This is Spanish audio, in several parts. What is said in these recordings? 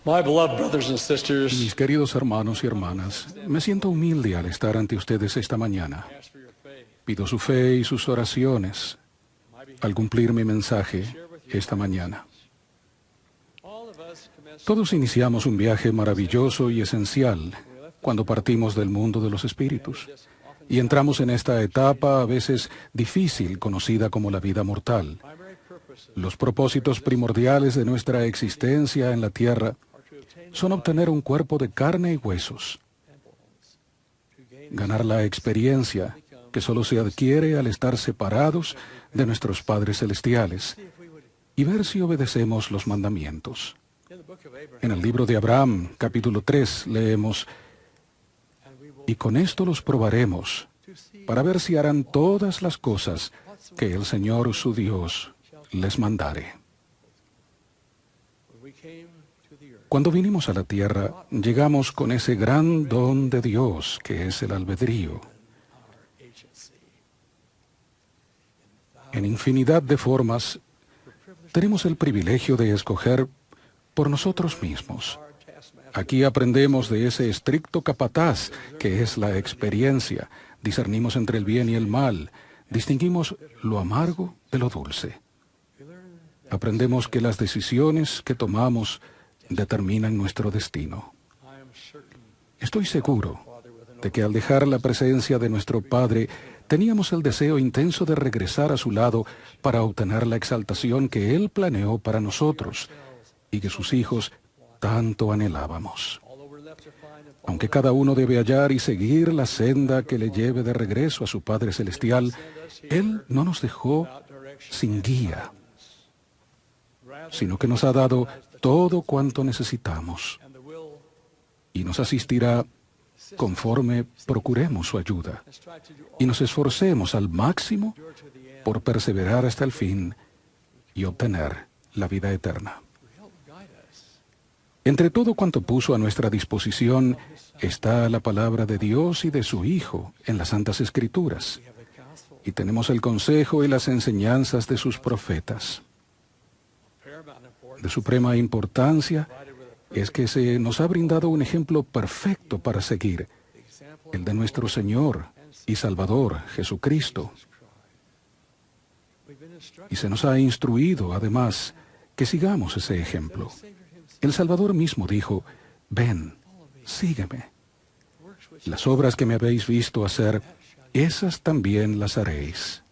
My beloved brothers and sisters, Mis queridos hermanos y hermanas, me siento humilde al estar ante ustedes esta mañana. ask for your faith. Pido su fe y sus oraciones al cumplir mi mensaje esta mañana. All of us commence Todos iniciamos un viaje maravilloso y esencial cuando partimos del mundo de los espíritus y entramos en esta etapa a veces difícil conocida como la vida mortal. primary purposes Los propósitos primordiales de nuestra existencia en la tierra are to obtain son obtener un cuerpo de carne y huesos, temples, to gain ganar la experiencia que solo se adquiere al estar separados de nuestros padres celestiales see if we would. y ver si obedecemos los mandamientos. In the book of Abraham, En el libro de Abraham, capítulo 3, leemos, and we will y con esto los probaremos to see para ver si harán todas las cosas que el Señor su Dios les mandare. when we came to the earth. Cuando vinimos a la tierra, llegamos con ese gran don de Dios que es el albedrío. Our agency. En infinidad de formas, tenemos el privilegio de escoger por nosotros mismos. Our taskmaster Aquí aprendemos de ese estricto capataz que es la experiencia. Discernimos entre el bien y el mal. Distinguimos lo amargo de lo dulce. we learn Aprendemos que las decisiones que tomamos determinan nuestro destino. I am certain Estoy seguro Father with an de que al dejar la presencia de nuestro Padre, teníamos el deseo intenso de regresar a su lado para obtener la exaltación que Él planeó para nosotros y que sus hijos tanto anhelábamos. although we're left to find and Aunque cada uno debe hallar y seguir la senda que le lleve de regreso a su Padre Celestial, Él no nos dejó without direction, sin guía, rather sino que nos ha dado todo cuanto necesitamos and the will y nos asistirá conforme procuremos su ayuda and strive to do all y nos esforcemos al máximo endure to the end. por perseverar hasta el fin y obtener la vida eterna. To help guide us. Entre todo cuanto puso a nuestra disposición está la palabra de Dios y de su Hijo en las Santas Escrituras, We have the gospel y tenemos el consejo y las enseñanzas de sus profetas. of paramount importance, De suprema importancia provided with a es que se nos ha brindado un ejemplo perfecto para seguir, example el de nuestro Señor y Salvador Jesucristo. of Christ. We've been instructed Y se nos ha instruido, además, que sigamos ese ejemplo. Savior himself El Salvador mismo dijo, ven, sígueme. works which Las obras que me habéis visto hacer, esas también las haréis.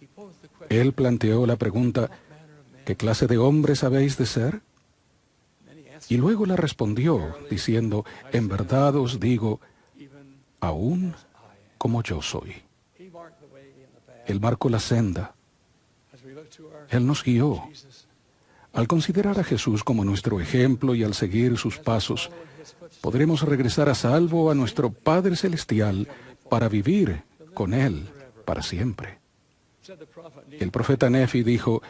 he posed the question, Él planteó la pregunta, what manner of man? ¿qué clase de hombres habéis de ser? Many answered, Y luego la respondió, diciendo, en verdad os digo, even aún I am. como yo soy. He marked the way in the path. Él marcó la senda, As we look to our Él nos guió. Jesus, Al considerar a Jesús como nuestro ejemplo y al seguir sus pasos, follow in his footsteps, podremos regresar a salvo a nuestro Padre Celestial para vivir con Él para siempre. said the prophet, El profeta Nefi dijo,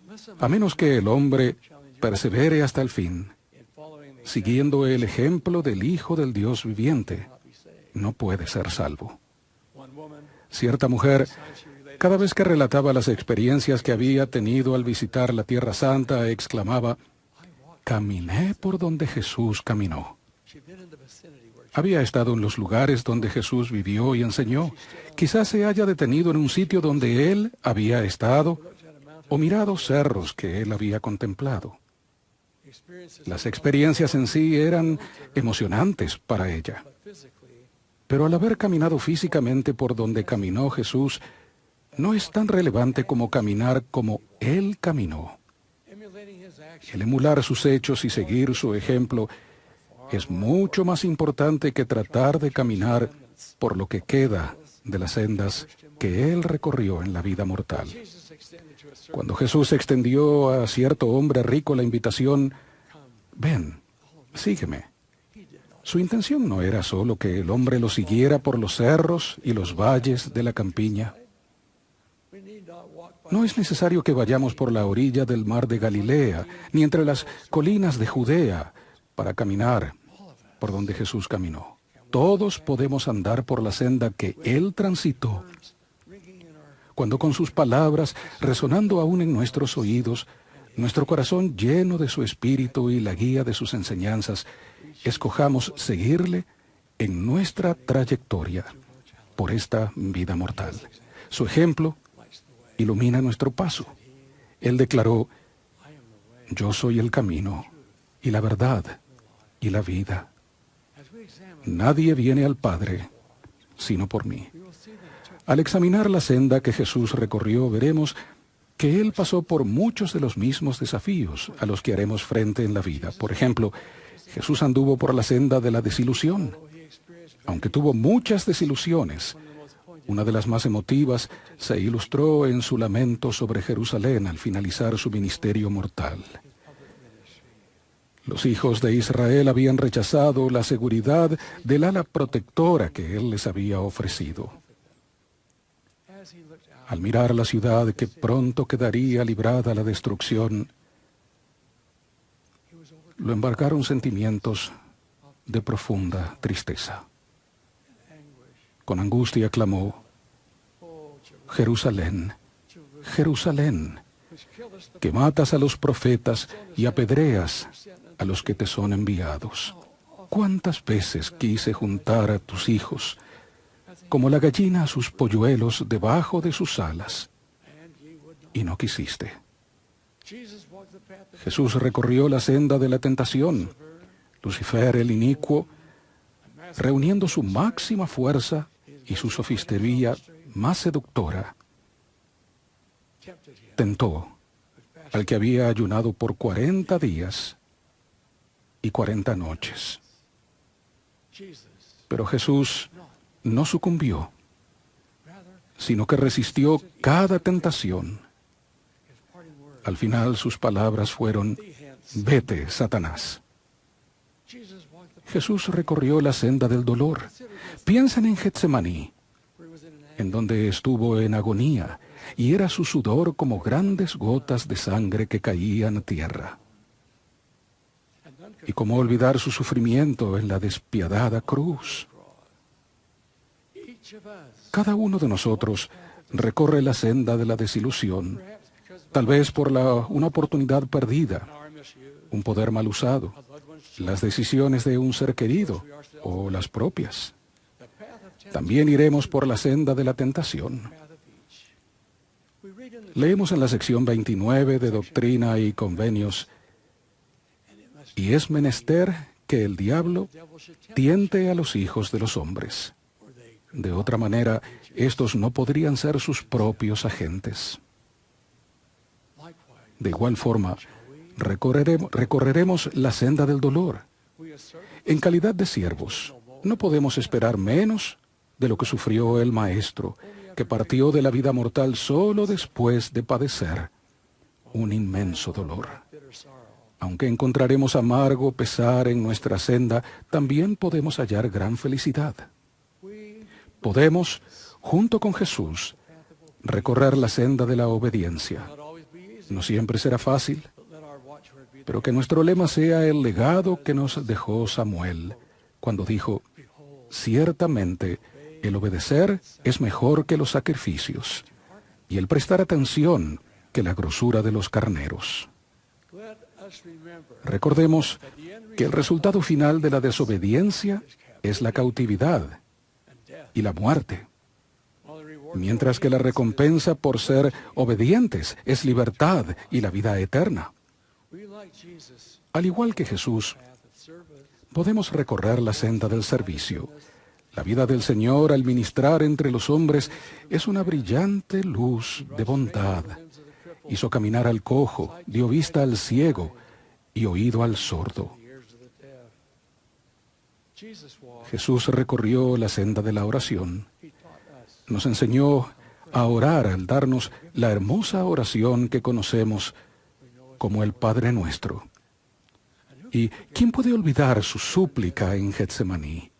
unless a a menos que el hombre persevere hasta el fin, in following the siguiendo el ejemplo del Hijo del Dios viviente, not be saved. no puede ser salvo. One woman, Cierta mujer, time she related, cada vez que relataba las experiencias que había tenido al visitar la Tierra Santa, exclamaba, caminé por donde Jesús caminó. she'd been in the vicinity where Había estado en los lugares donde Jesús vivió y enseñó. Quizás se haya detenido en un sitio donde Él había estado looked at a mountain. o mirado cerros que Él había contemplado. Experiences Las experiencias en sí eran emocionantes para ella. but physically, Pero al haber caminado físicamente por donde caminó Jesús, no es tan relevante como caminar como Él caminó. emulating his actions, El emular sus hechos y seguir su ejemplo es mucho más importante que tratar de caminar por lo que queda de las sendas que Él recorrió en la vida mortal. Jesus extended to a certain Cuando Jesús extendió a cierto hombre rico la invitación, ven, sígueme. Su intención no era solo que el hombre lo siguiera por los cerros y los valles de la campiña. we need not walk by No es necesario que vayamos por la orilla del mar de Galilea, ni entre las colinas de Judea, para caminar por donde Jesús caminó. Todos podemos andar por la senda que Él transitó, ringing in our cuando con sus palabras, resonando aún en nuestros oídos, nuestro corazón lleno de su espíritu y la guía de sus enseñanzas, escojamos seguirle en nuestra trayectoria por esta vida mortal. Su ejemplo ilumina nuestro paso. Él declaró: yo soy el camino y la verdad y la vida. Nadie viene al Padre sino por mí. Al examinar la senda que Jesús recorrió, veremos que Él pasó por muchos de los mismos desafíos a los que haremos frente en la vida. Por ejemplo, Jesús anduvo por la senda de la desilusión. Aunque tuvo muchas desilusiones, una de las más emotivas se ilustró en su lamento sobre Jerusalén al finalizar su ministerio mortal. Los hijos de Israel habían rechazado la seguridad del ala protectora que Él les había ofrecido. Al mirar la ciudad que pronto quedaría librada a la destrucción, lo embargaron sentimientos de profunda tristeza. Con angustia clamó: Jerusalén, Jerusalén, que matas a los profetas y apedreas a los que te son enviados. ¿Cuántas veces quise juntar a tus hijos, como la gallina a sus polluelos debajo de sus alas, y no quisiste? Jesús recorrió la senda de la tentación. Lucifer, el inicuo, reuniendo su máxima fuerza y su sofistería más seductora, tentó al que había ayunado por 40 días y 40 noches. Pero Jesús no sucumbió, sino que resistió cada tentación. Al final sus palabras fueron: vete, Satanás. Jesús recorrió la senda del dolor. Piensen en Getsemaní, en donde estuvo en agonía, y era su sudor como grandes gotas de sangre que caían a tierra. Y cómo olvidar su sufrimiento en la despiadada cruz. Cada uno de nosotros recorre la senda de la desilusión, tal vez por una oportunidad perdida, un poder mal usado, las decisiones de un ser querido o las propias. También iremos por la senda de la tentación. Leemos en la sección 29 de Doctrina y Convenios: y es menester que el diablo tiente a los hijos de los hombres. De otra manera, estos no podrían ser sus propios agentes. De igual forma, recorreremos la senda del dolor. En calidad de siervos, no podemos esperar menos de lo que sufrió el Maestro, que partió de la vida mortal solo después de padecer un inmenso dolor. Aunque encontraremos amargo pesar en nuestra senda, también podemos hallar gran felicidad. Podemos, junto con Jesús, recorrer la senda de la obediencia. No siempre será fácil, pero que nuestro lema sea el legado que nos dejó Samuel, cuando dijo: ciertamente el obedecer es mejor que los sacrificios, y el prestar atención que la grosura de los carneros. Recordemos que el resultado final de la desobediencia es la cautividad y la muerte, mientras que la recompensa por ser obedientes es libertad y la vida eterna. Al igual que Jesús, podemos recorrer la senda del servicio. La vida del Señor al ministrar entre los hombres es una brillante luz de bondad. Hizo caminar al cojo, dio vista al ciego y oído al sordo. Jesús recorrió la senda de la oración. Nos enseñó a orar al darnos la hermosa oración que conocemos como el Padre Nuestro. ¿Y quién puede olvidar su súplica en Getsemaní?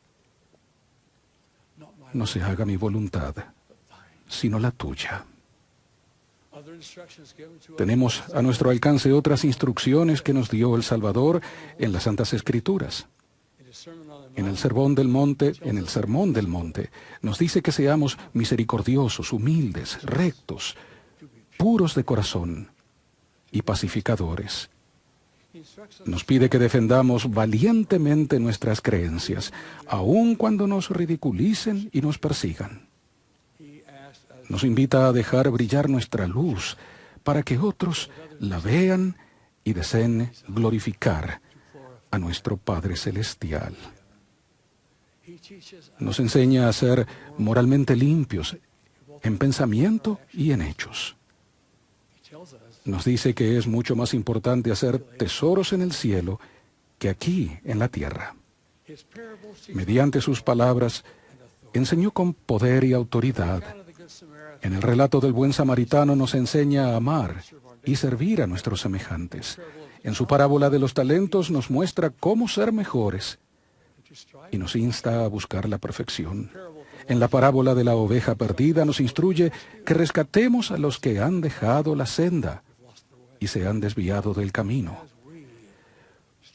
No se haga mi voluntad, sino la tuya. Tenemos a nuestro alcance otras instrucciones que nos dio el Salvador en las Santas Escrituras. En el Sermón del Monte, nos dice que seamos misericordiosos, humildes, rectos, puros de corazón, y pacificadores. Nos pide que defendamos valientemente nuestras creencias, aun cuando nos ridiculicen y nos persigan. Nos invita a dejar brillar nuestra luz para que otros la vean y deseen glorificar a nuestro Padre Celestial. Nos enseña a ser moralmente limpios en pensamiento y en hechos. Nos dice que es mucho más importante hacer tesoros en el cielo que aquí en la tierra. Mediante sus palabras, enseñó con poder y autoridad. En el relato del buen samaritano nos enseña a amar y servir a nuestros semejantes. En su parábola de los talentos nos muestra cómo ser mejores y nos insta a buscar la perfección. En la parábola de la oveja perdida nos instruye que rescatemos a los que han dejado la senda y se han desviado del camino.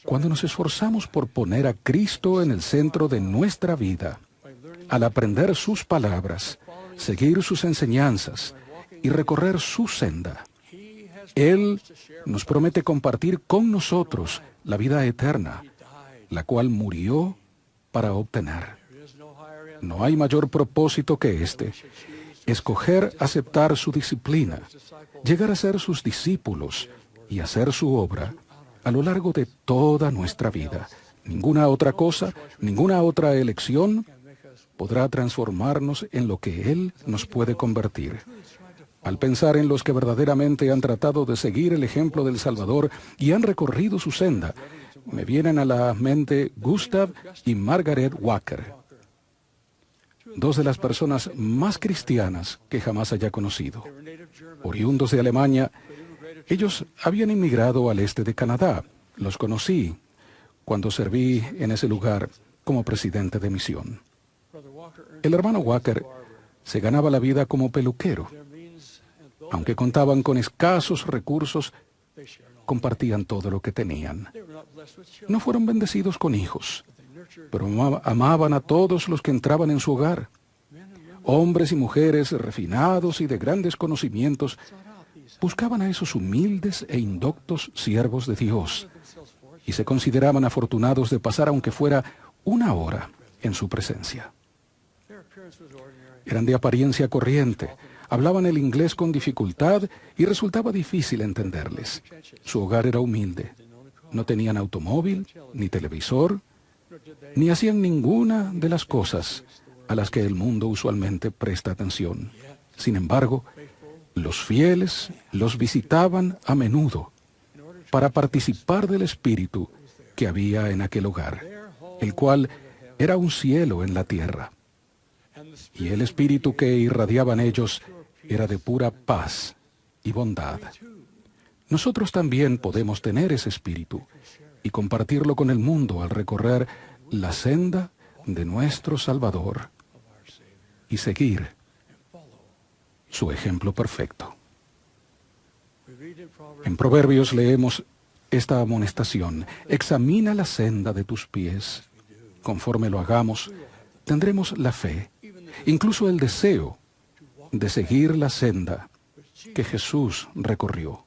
Cuando nos esforzamos por poner a Cristo en el centro de nuestra vida, al aprender sus palabras, seguir sus enseñanzas y recorrer su senda, Él nos promete compartir con nosotros la vida eterna, la cual murió para obtener. No hay mayor propósito que este: escoger aceptar su disciplina, llegar a ser sus discípulos y hacer su obra a lo largo de toda nuestra vida. Ninguna otra cosa, ninguna otra elección podrá transformarnos en lo que Él nos puede convertir. Al pensar en los que verdaderamente han tratado de seguir el ejemplo del Salvador y han recorrido su senda, me vienen a la mente Gustav y Margaret Walker, dos de las personas más cristianas que jamás haya conocido. Oriundos de Alemania, ellos habían inmigrado al este de Canadá. Los conocí cuando serví en ese lugar como presidente de misión. El hermano Walker se ganaba la vida como peluquero. Aunque contaban con escasos recursos, compartían todo lo que tenían. No fueron bendecidos con hijos, pero amaban a todos los que entraban en su hogar. Hombres y mujeres refinados y de grandes conocimientos buscaban a esos humildes e indoctos siervos de Dios y se consideraban afortunados de pasar aunque fuera una hora en su presencia. Eran de apariencia corriente, hablaban el inglés con dificultad y resultaba difícil entenderles. Su hogar era humilde. No tenían automóvil, ni televisor, ni hacían ninguna de las cosas a las que el mundo usualmente presta atención. Sin embargo, los fieles los visitaban a menudo para participar del espíritu que había en aquel hogar, el cual era un cielo en la tierra. Y el espíritu que irradiaban ellos era de pura paz y bondad. Nosotros también podemos tener ese espíritu y compartirlo con el mundo al recorrer la senda de nuestro Salvador y seguir su ejemplo perfecto. En Proverbios leemos esta amonestación: examina la senda de tus pies. Conforme lo hagamos, tendremos la fe, incluso el deseo de seguir la senda que Jesús recorrió.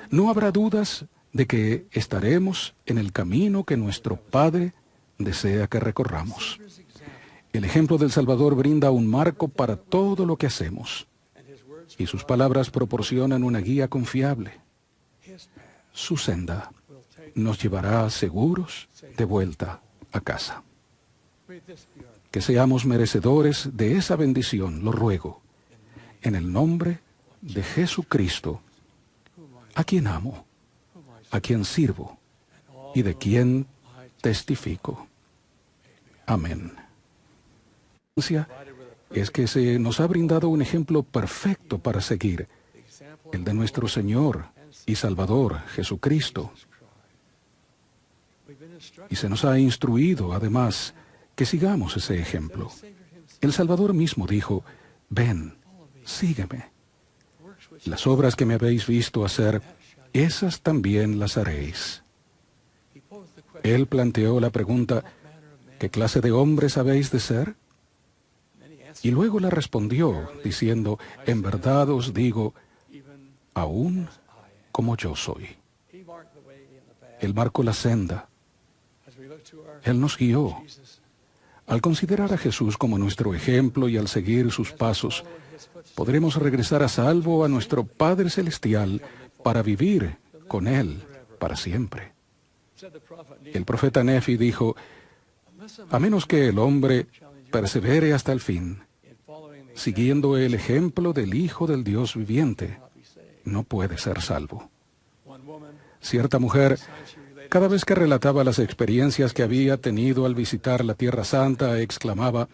No habrá dudas de que estaremos en el camino que nuestro Padre desea que recorramos. El ejemplo del Salvador brinda un marco para todo lo que hacemos, y sus palabras proporcionan una guía confiable. Su senda nos llevará seguros de vuelta a casa. Que seamos merecedores de esa bendición, lo ruego, en el nombre de Jesucristo, a quien amo, a quien sirvo y de quien testifico. Amén. Es que se nos ha brindado un ejemplo perfecto para seguir, el de nuestro Señor y Salvador Jesucristo. Y se nos ha instruido, además, que sigamos ese ejemplo. El Salvador mismo dijo: ven, sígueme. Las obras que me habéis visto hacer, esas también las haréis. Él planteó la pregunta: ¿qué clase de hombres habéis de ser? Y luego la respondió, diciendo: en verdad os digo, aún como yo soy. He marked the way in the path. Él marcó la senda. As we look to our Él nos guió. Jesus, Al considerar a Jesús como nuestro ejemplo y al seguir sus pasos, follow in his footsteps, podremos regresar a salvo a nuestro Padre Celestial para vivir con Él para siempre. said the prophet, El profeta Nefi dijo, a menos que el hombre persevere hasta el fin, in following the siguiendo el ejemplo del Hijo del Dios viviente, not be saved. no puede ser salvo. One woman, Cierta mujer, time she related, cada vez que relataba las experiencias que había tenido al visitar la Tierra Santa, exclamaba,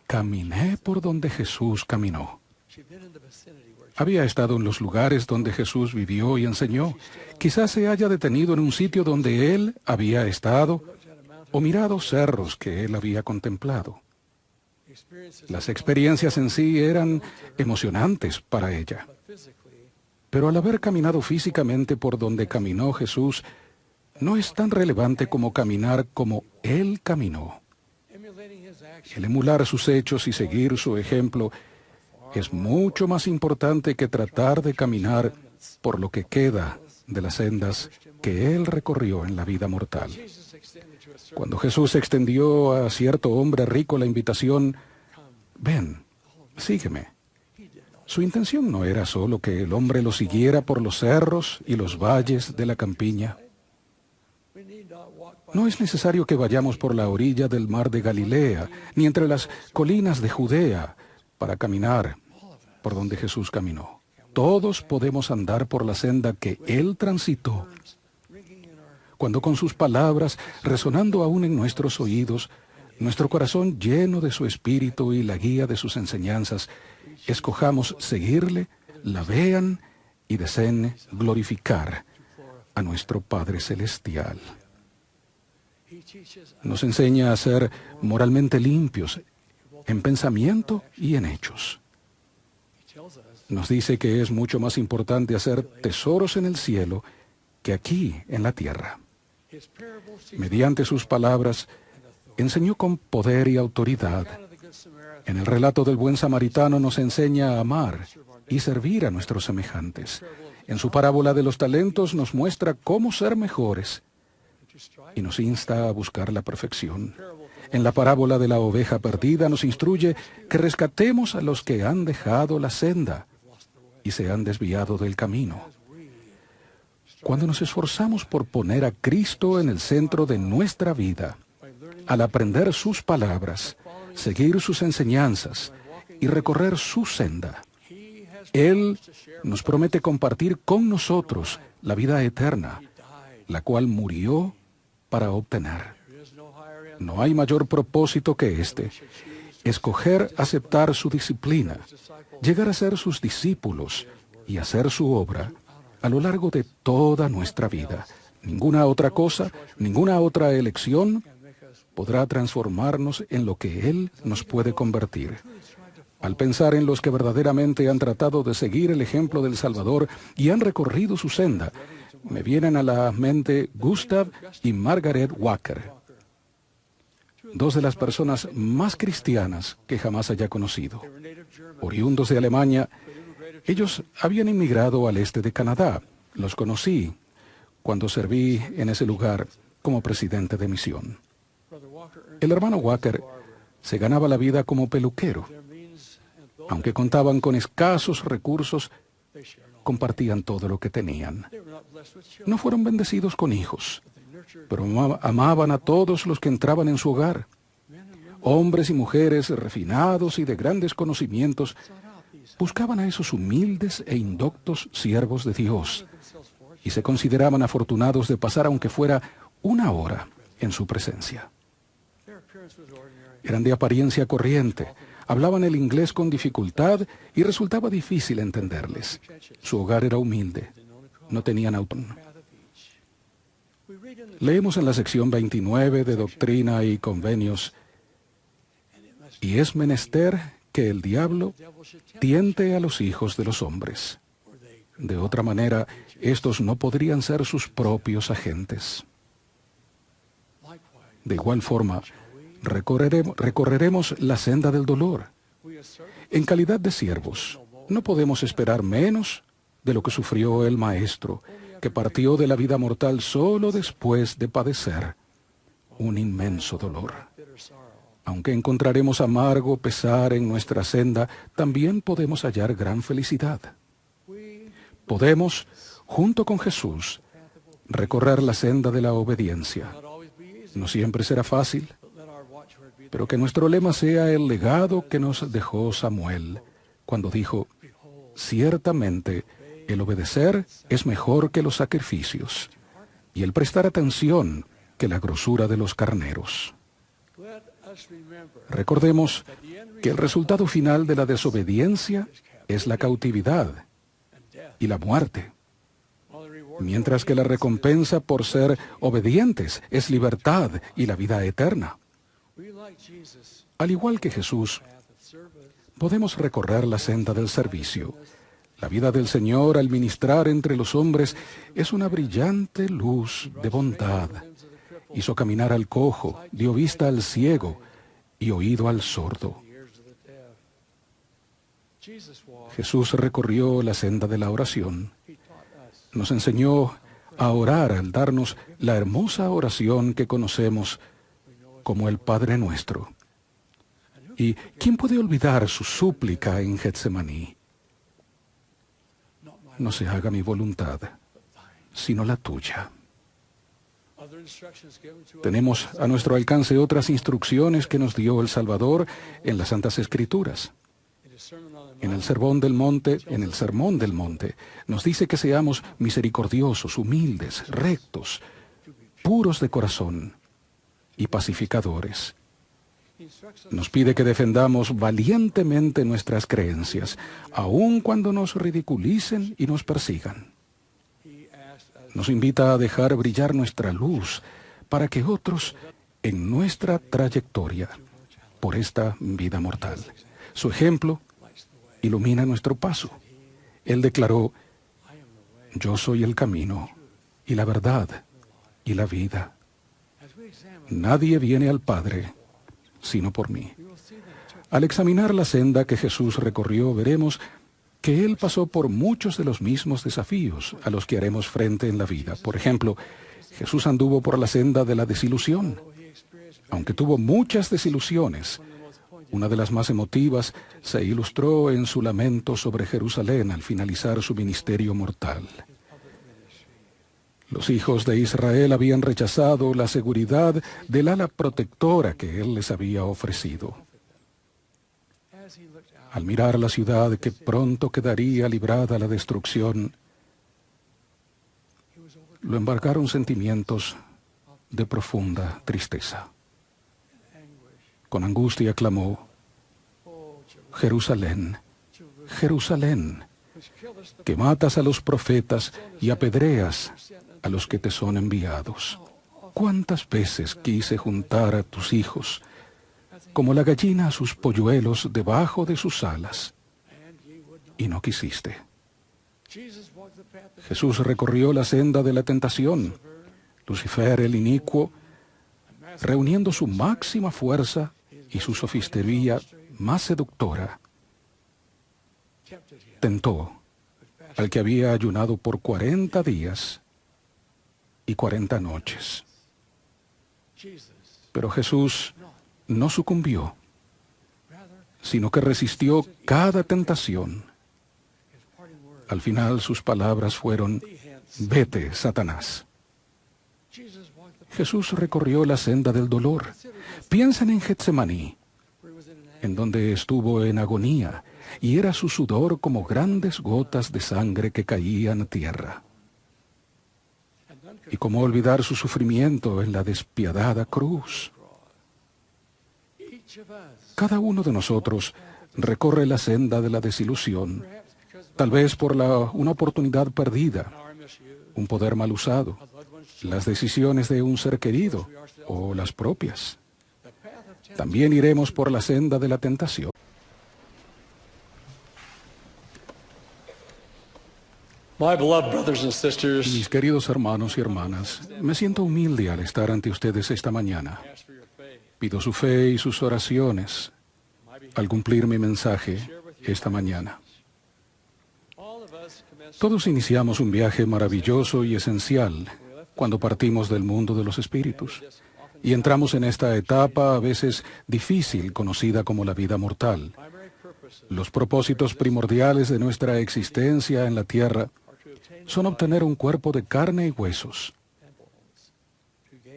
caminé por donde Jesús caminó. she'd been in the vicinity where Había estado en los lugares donde Jesús vivió y enseñó. Quizás se haya detenido en un sitio donde Él había estado she looked at a mountain. o mirado cerros que Él había contemplado. Experiences Las experiencias en sí eran emocionantes para ella. but physically, Pero al haber caminado físicamente por donde caminó Jesús, no es tan relevante como caminar como Él caminó. emulating his actions, El emular sus hechos y seguir su ejemplo es mucho más importante que tratar de caminar por lo que queda de las sendas que Él recorrió en la vida mortal. Jesus extended to a certain Cuando Jesús extendió a cierto hombre rico la invitación, ven, sígueme. Su intención no era solo que el hombre lo siguiera por los cerros y los valles de la campiña. we need not walk by No es necesario que vayamos por la orilla del mar de Galilea, ni entre las colinas de Judea, para caminar por donde Jesús caminó. Todos podemos andar por la senda que Él transitó, ringing in our cuando con sus palabras, resonando aún en nuestros oídos, nuestro corazón lleno de su espíritu y la guía de sus enseñanzas, escojamos seguirle, la vean y deseen glorificar a nuestro Padre Celestial. he teaches Nos enseña a ser moralmente limpios en pensamiento y en hechos. he tells us Nos dice que es mucho más importante hacer tesoros en el cielo que aquí en la tierra. his parables teach Mediante sus palabras, enseñó con poder y autoridad. out of the good Samaritan En el relato del buen samaritano nos enseña a amar y servir a nuestros semejantes. En su parábola de los talentos nos muestra cómo ser mejores to strive. y nos insta a buscar la perfección. En la parábola de la oveja perdida nos instruye que rescatemos a los que han dejado la senda y se han desviado del camino. Cuando nos esforzamos por poner a Cristo en el centro de nuestra vida, al aprender sus palabras, seguir sus enseñanzas y recorrer su senda, He has Él nos promete compartir con nosotros la vida eterna, died. la cual murió para obtener. There is no higher end No hay mayor propósito que este: escoger aceptar su disciplina, llegar a ser sus discípulos y hacer su obra a lo largo de toda nuestra vida. Ninguna otra cosa, ninguna otra elección podrá transformarnos en lo que Él nos puede convertir. Al pensar en los que verdaderamente han tratado de seguir el ejemplo del Salvador y han recorrido su senda, me vienen a la mente Gustav y Margaret Walker, dos de las personas más cristianas que jamás haya conocido. native German Oriundos de Alemania, ellos habían inmigrado al este de Canadá. Los conocí cuando serví en ese lugar como presidente de misión. Brother Walker earned El hermano Walker se ganaba la vida como peluquero. their means, and though Aunque contaban con escasos recursos, they share all. compartían todo lo que tenían. They were not blessed with children, No fueron bendecidos con hijos, but they nurtured pero amaban a todos los que entraban en su hogar. men and women Hombres y mujeres refinados y de grandes conocimientos sought out these buscaban a esos humildes e indoctos siervos de Dios themselves fortunate. y se consideraban afortunados de pasar aunque fuera una hora en su presencia. Their appearance was ordinary. Eran de apariencia corriente, hablaban el inglés con dificultad y resultaba difícil entenderles. Su hogar era humilde, no tenían auto. Path of each. We read in the Leemos en la sección 29 de Doctrina y Convenios, y es menester que el diablo devil should tempt tiente a los hijos de los hombres. or they De otra manera, estos no podrían ser sus propios agentes. likewise. De igual forma, recorreremos la senda del dolor. We assert En calidad de siervos, no podemos esperar menos de lo que sufrió el Maestro, que partió de la vida mortal solo después de padecer un inmenso dolor. bitter sorrow. Aunque encontraremos amargo pesar en nuestra senda, también podemos hallar gran felicidad. We Podemos, junto con Jesús, recorrer la senda de la obediencia. not always be easy, No siempre será fácil, but let our watchword be pero que nuestro lema sea el legado que nos dejó Samuel, cuando dijo, ciertamente el obedecer es mejor que los sacrificios, y el prestar atención que la grosura de los carneros. let us remember Recordemos that the end que el resultado final de la desobediencia es la cautividad and death, y la muerte, while the reward mientras que la recompensa por ser obedientes es libertad y la vida eterna. we like Jesus Al igual que Jesús, path of service podemos recorrer la senda del servicio. La vida del Señor al ministrar entre los hombres es una brillante luz de bondad. limbs of the crippled, Hizo caminar al cojo, dio vista al ciego y oído al sordo. the ears of the deaf. Jesus walked, Jesús recorrió la senda de la oración. he taught us. Nos enseñó a orar al darnos la hermosa oración que conocemos como el Padre Nuestro. ¿Y quién puede olvidar su súplica en Getsemaní? Not my No se haga mi voluntad, sino la tuya. other instructions given to us. Tenemos a nuestro alcance otras instrucciones que nos dio el Salvador en las Santas Escrituras. In his Sermon on the En el Sermón del Monte, en el Sermón del Monte, nos dice que seamos misericordiosos, humildes, rectos, puros de corazón y pacificadores. He instructs us Nos pide que defendamos valientemente nuestras creencias, aun cuando nos ridiculicen y nos persigan. he asked us Nos invita a dejar brillar nuestra luz para que otros en nuestra trayectoria por esta vida mortal. Su ejemplo lights the way. ilumina nuestro paso. Él declaró, I am the way. yo soy el camino y la verdad y la vida. As we examine, Nadie viene al Padre sino por mí. we will see that it took Al examinar la senda que Jesús recorrió, veremos que Él pasó por muchos de los mismos desafíos a los que haremos frente en la vida. Por ejemplo, Jesús anduvo por la senda de la desilusión. though he experienced Aunque tuvo muchas desilusiones, one of the most pointed una de las más emotivas se ilustró en su lamento sobre Jerusalén al finalizar su ministerio mortal. public ministry. Los hijos de Israel habían rechazado la seguridad del ala protectora que Él les había ofrecido. As he looked out, Al mirar la ciudad que pronto quedaría librada a la destrucción, he was overcome lo embargaron sentimientos de profunda tristeza. with anguish. Con angustia clamó, Oh, Jerusalén, Jerusalem, Jerusalén, which killest the que matas a los profetas y apedreas a los que te son enviados. ¿Cuántas veces quise juntar a tus hijos, como la gallina a sus polluelos debajo de sus alas, and ye would not. y no quisiste? Jesus walked the path of Jesús recorrió la senda de la tentación. Lucifer, el inicuo, reuniendo su máxima fuerza y su sofistería más seductora, tempted him tentó with passion. al que había ayunado por 40 días y 40 noches. Jesus, Pero Jesús no sucumbió, rather, sino que resistió cada tentación. his parting word, Al final sus palabras fueron, "Thee hence." vete, Satanás. Jesus walked the path Jesús recorrió la senda del dolor. Piensen en Getsemaní, where he was in an en donde estuvo en agonía, y era su sudor como grandes gotas de sangre que caían a tierra. and none could Y cómo olvidar su sufrimiento en la despiadada cruz. each of us, Cada uno de nosotros recorre la senda de la desilusión, perhaps because of tal vez por una oportunidad perdida, our misuse, un poder mal usado, a loved one's las decisiones de un ser querido o las propias. the path of temptation. También iremos por la senda de la tentación. My beloved brothers and sisters, Mis queridos hermanos y hermanas, me siento humilde al estar ante ustedes esta mañana. ask for your faith. Pido su fe y sus oraciones My behalf. al cumplir mi mensaje esta mañana. All of us commend Todos iniciamos un viaje maravilloso y esencial cuando partimos del mundo de los espíritus y entramos en esta etapa a veces difícil conocida como la vida mortal. Los propósitos primordiales de nuestra existencia en la tierra son obtener un cuerpo de carne y huesos,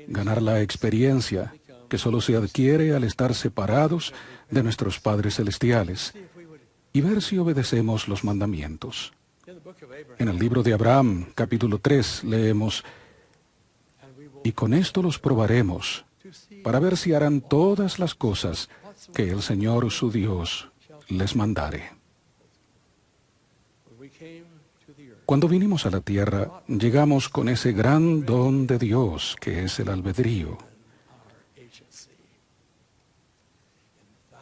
ganar la experiencia que solo se adquiere al estar separados de nuestros padres celestiales y ver si obedecemos los mandamientos. En el libro de Abraham, capítulo 3, leemos: y con esto los probaremos, para ver si harán todas las cosas que el Señor su Dios les mandare. Cuando vinimos a la tierra, llegamos con ese gran don de Dios que es el albedrío.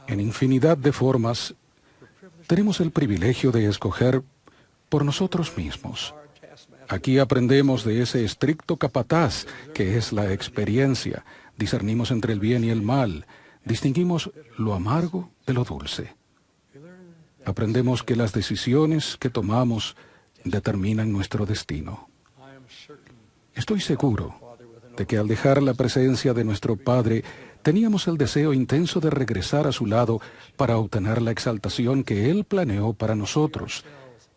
En infinidad de formas, tenemos el privilegio de escoger por nosotros mismos. Aquí aprendemos de ese estricto capataz que es la experiencia, discernimos entre el bien y el mal, distinguimos lo amargo de lo dulce. Aprendemos que las decisiones que tomamos determinan nuestro destino. Estoy seguro de que al dejar la presencia de nuestro Padre, teníamos el deseo intenso de regresar a su lado para obtener la exaltación que Él planeó para nosotros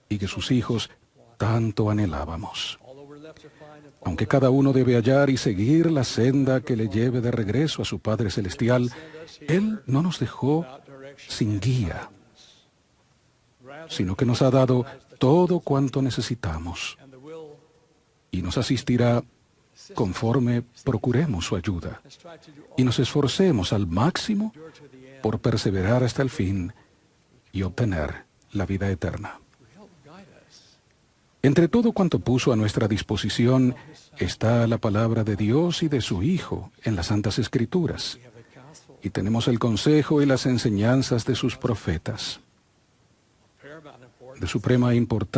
y que sus hijos tanto anhelábamos. Aunque cada uno debe hallar y seguir la senda que le lleve de regreso a su Padre Celestial, Él no nos dejó sin guía, sino que nos ha dado todo cuanto necesitamos y nos asistirá conforme procuremos su ayuda y nos esforcemos al máximo por perseverar hasta el fin y obtener la vida eterna. Entre todo cuanto puso a nuestra disposición está la palabra de Dios y de su Hijo en las Santas Escrituras, y tenemos el consejo y las enseñanzas de sus profetas. De suprema importancia